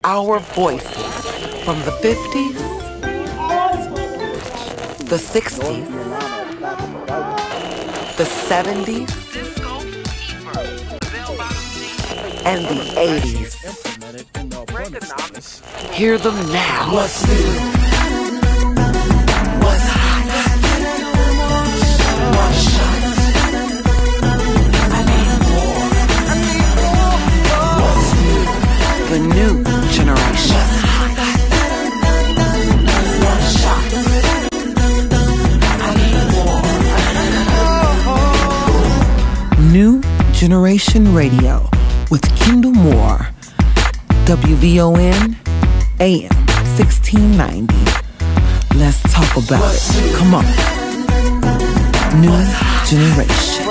Our voices from the 50s, the 60s, the 70s, and the 80s. Hear them now. What's new? What's hot? What's shot? I need more. What's new? The new generation. What's shot? I need more. New Generation Radio with Kendall Moore. WVON AM 1690. Let's talk about it. Come on. New Generation.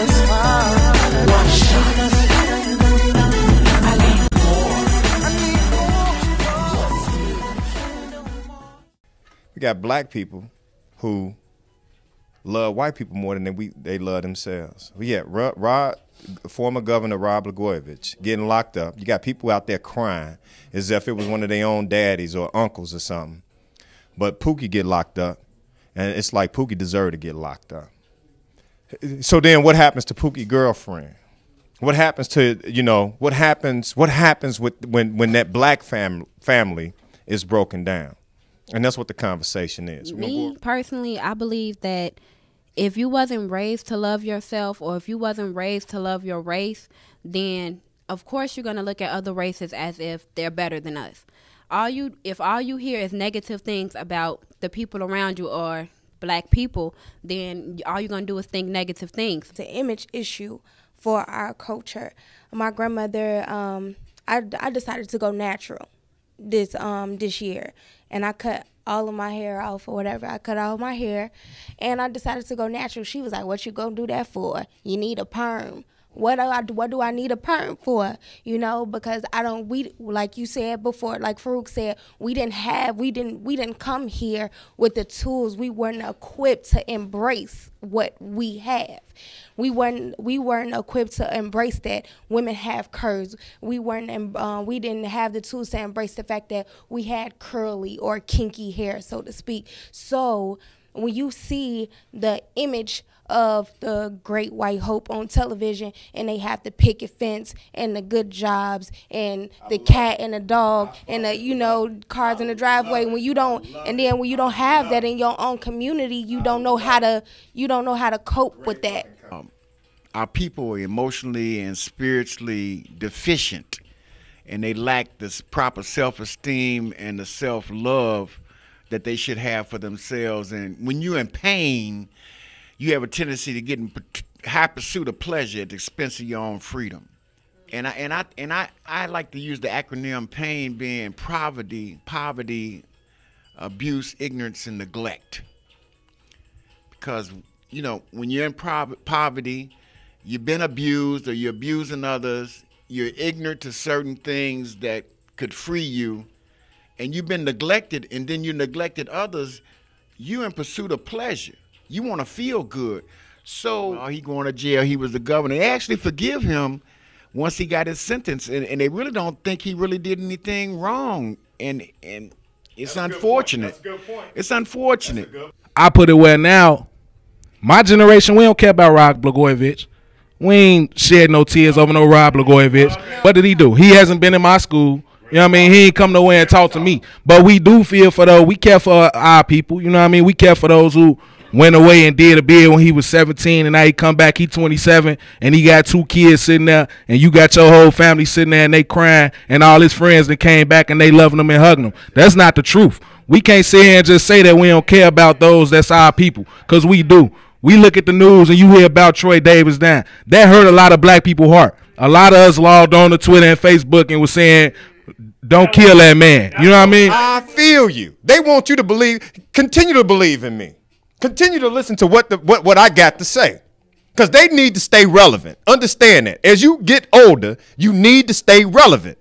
We got black people who love white people more than they love themselves. We got former Governor Rod Blagojevich getting locked up. You got people out there crying as if it was one of their own daddies or uncles or something. But Pookie get locked up, and it's like Pookie deserved to get locked up. So then what happens to Pookie's girlfriend? What happens to, what happens with when that black family is broken down? And that's what the conversation is. Me, personally, I believe that if you wasn't raised to love yourself, or if you wasn't raised to love your race, then of course you're going to look at other races as if they're better than us. If all you hear is negative things about the people around you or black people, then all you're going to do is think negative things. It's an image issue for our culture. My grandmother, I decided to go natural this year, and I cut all of my hair off or whatever. I cut all my hair, and I decided to go natural. She was like, "What you gonna do that for? You need a perm." What do I need a perm for? Because we like you said before, like Farouk said, we didn't come here with the tools. We weren't equipped to embrace what we have. We weren't equipped to embrace that women have curves. We didn't have the tools to embrace the fact that we had curly or kinky hair, so to speak. So when you see the image of the great white hope on television, and they have the picket fence and the good jobs and the cat and the dog and the cars in the driveway, when you don't have that in your own community, you don't know how to cope with that. Our people are emotionally and spiritually deficient, and they lack this proper self-esteem and the self-love that they should have for themselves. And when you're in pain, you have a tendency to get in high pursuit of pleasure at the expense of your own freedom. And I like to use the acronym PAIN being poverty, abuse, ignorance, and neglect. Because when you're in poverty, you've been abused or you're abusing others, you're ignorant to certain things that could free you, and you've been neglected, and then you neglected others, you're in pursuit of pleasure. You want to feel good. So he going to jail, he was the governor. They actually forgive him once he got his sentence, and they really don't think he really did anything wrong. And it's unfortunate. That's a good point. It's unfortunate. I put it where now, my generation, we don't care about Rod Blagojevich. We ain't shed no tears over no Rod Blagojevich. What did he do? He hasn't been in my school. You know what I mean? He ain't come nowhere and talk to me. But we do feel for those. We care for our people. You know what I mean? We care for those who went away and did a bid when he was 17, and now he come back, he 27, and he got 2 kids sitting there, and you got your whole family sitting there and they crying, and all his friends that came back and they loving him and hugging him. That's not the truth. We can't sit here and just say that we don't care about those that's our people, because we do. We look at the news and you hear about Troy Davis down. That hurt a lot of black people's heart. A lot of us logged on to Twitter and Facebook and was saying, don't kill that man. You know what I mean? I feel you. They want you to believe, continue to believe in me. Continue to listen to what I got to say, because they need to stay relevant. Understand that. As you get older, you need to stay relevant.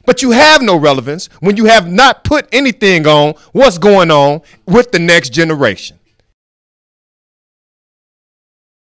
But you have no relevance when you have not put anything on what's going on with the next generation.